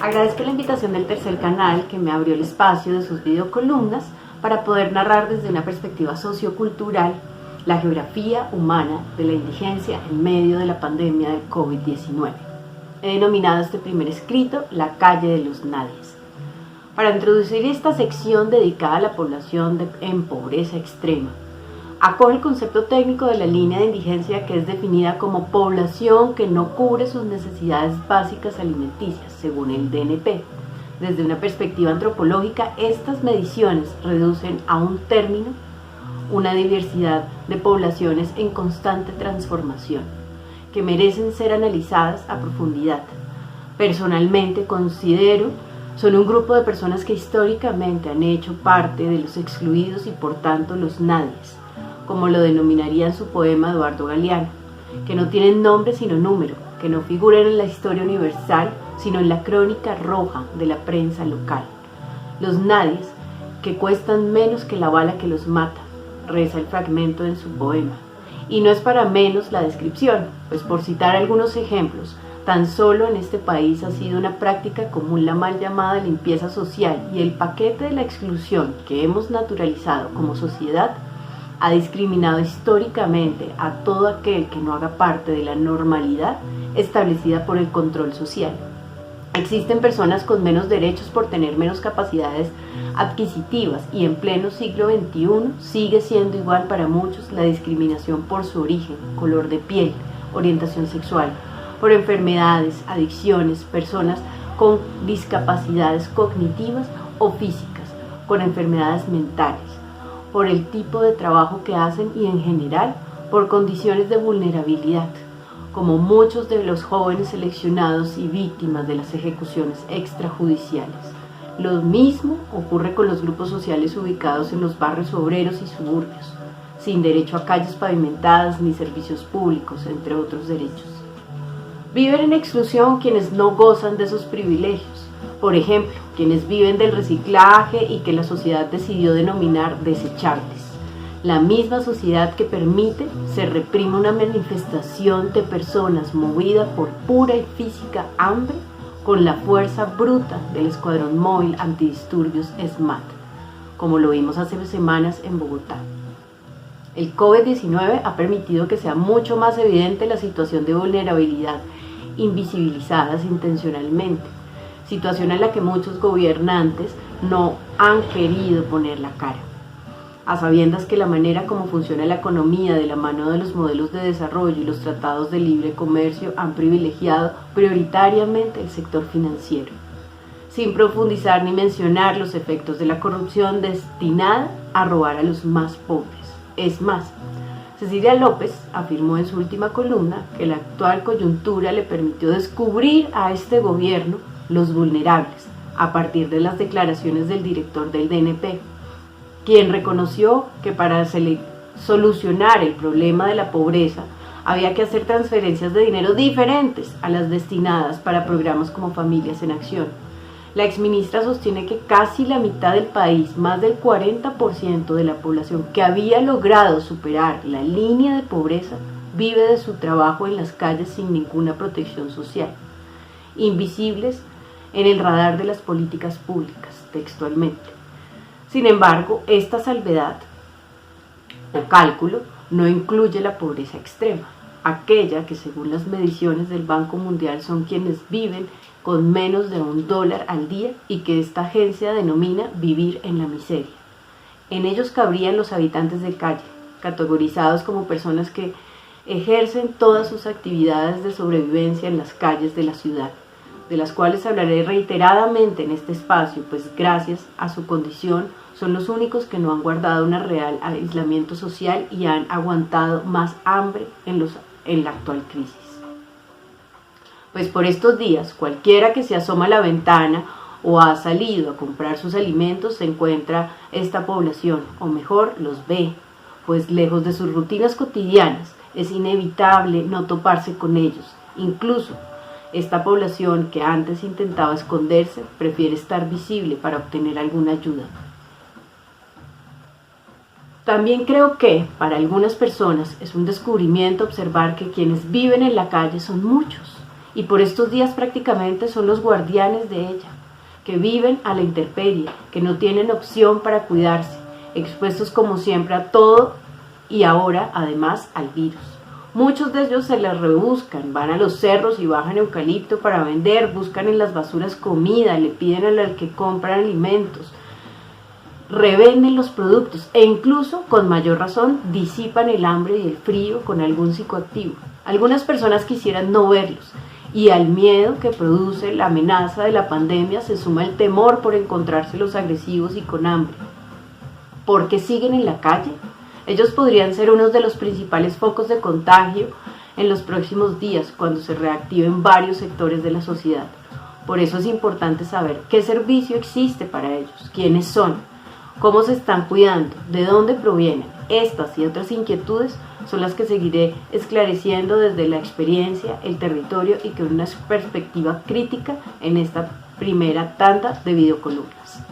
Agradezco la invitación del Tercer Canal que me abrió el espacio de sus videocolumnas para poder narrar desde una perspectiva sociocultural la geografía humana de la indigencia en medio de la pandemia del COVID-19. He denominado este primer escrito La calle de los nadies. Para introducir esta sección dedicada a la población en pobreza extrema, acoge el concepto técnico de la línea de indigencia, que es definida como población que no cubre sus necesidades básicas alimenticias, según el DNP. Desde una perspectiva antropológica, estas mediciones reducen a un término una diversidad de poblaciones en constante transformación, que merecen ser analizadas a profundidad. Personalmente considero son un grupo de personas que históricamente han hecho parte de los excluidos y por tanto los nadies, como lo denominaría en su poema Eduardo Galeano, que no tienen nombre sino número, que no figuran en la historia universal sino en la crónica roja de la prensa local. Los nadies que cuestan menos que la bala que los mata, reza el fragmento en su poema. Y no es para menos la descripción, pues por citar algunos ejemplos, tan solo en este país ha sido una práctica común la mal llamada limpieza social, y el paquete de la exclusión que hemos naturalizado como sociedad ha discriminado históricamente a todo aquel que no haga parte de la normalidad establecida por el control social. Existen personas con menos derechos por tener menos capacidades adquisitivas, y en pleno siglo XXI sigue siendo igual para muchos la discriminación por su origen, color de piel, orientación sexual, por enfermedades, adicciones, personas con discapacidades cognitivas o físicas, con enfermedades mentales, por el tipo de trabajo que hacen y en general por condiciones de vulnerabilidad, como muchos de los jóvenes seleccionados y víctimas de las ejecuciones extrajudiciales. Lo mismo ocurre con los grupos sociales ubicados en los barrios obreros y suburbios, sin derecho a calles pavimentadas ni servicios públicos, entre otros derechos. Viven en exclusión quienes no gozan de esos privilegios, por ejemplo, quienes viven del reciclaje y que la sociedad decidió denominar desechables. La misma sociedad que permite se reprime una manifestación de personas movida por pura y física hambre con la fuerza bruta del Escuadrón Móvil Antidisturbios SMAT, como lo vimos hace semanas en Bogotá. El COVID-19 ha permitido que sea mucho más evidente la situación de vulnerabilidad invisibilizadas intencionalmente, situación en la que muchos gobernantes no han querido poner la cara, a sabiendas que la manera como funciona la economía de la mano de los modelos de desarrollo y los tratados de libre comercio han privilegiado prioritariamente el sector financiero, sin profundizar ni mencionar los efectos de la corrupción destinada a robar a los más pobres. Es más, Cecilia López afirmó en su última columna que la actual coyuntura le permitió descubrir a este gobierno los vulnerables a partir de las declaraciones del director del DNP, quien reconoció que para solucionar el problema de la pobreza había que hacer transferencias de dinero diferentes a las destinadas para programas como Familias en Acción. La exministra sostiene que casi la mitad del país, más del 40% de la población que había logrado superar la línea de pobreza, vive de su trabajo en las calles sin ninguna protección social, invisibles en el radar de las políticas públicas, textualmente. Sin embargo, esta salvedad o cálculo no incluye la pobreza extrema, aquella que según las mediciones del Banco Mundial son quienes viven con menos de $1 al día y que esta agencia denomina vivir en la miseria. En ellos cabrían los habitantes de calle, categorizados como personas que ejercen todas sus actividades de sobrevivencia en las calles de la ciudad, de las cuales hablaré reiteradamente en este espacio, pues gracias a su condición son los únicos que no han guardado un real aislamiento social y han aguantado más hambre en la actual crisis. Pues por estos días, cualquiera que se asoma a la ventana o ha salido a comprar sus alimentos se encuentra esta población, o mejor, los ve, pues lejos de sus rutinas cotidianas es inevitable no toparse con ellos. Incluso esta población que antes intentaba esconderse prefiere estar visible para obtener alguna ayuda. También creo que para algunas personas es un descubrimiento observar que quienes viven en la calle son muchos y por estos días prácticamente son los guardianes de ella, que viven a la intemperie, que no tienen opción para cuidarse, expuestos como siempre a todo y ahora además al virus. Muchos de ellos se las rebuscan, van a los cerros y bajan eucalipto para vender, buscan en las basuras comida, le piden al que compra alimentos, revenden los productos e incluso, con mayor razón, disipan el hambre y el frío con algún psicoactivo. Algunas personas quisieran no verlos y al miedo que produce la amenaza de la pandemia se suma el temor por encontrárselos agresivos y con hambre. ¿Por qué siguen en la calle? Ellos podrían ser uno de los principales focos de contagio en los próximos días cuando se reactiven varios sectores de la sociedad. Por eso es importante saber qué servicio existe para ellos, quiénes son, cómo se están cuidando, de dónde provienen. Estas y otras inquietudes son las que seguiré esclareciendo desde la experiencia, el territorio y con una perspectiva crítica en esta primera tanda de videocolumnas.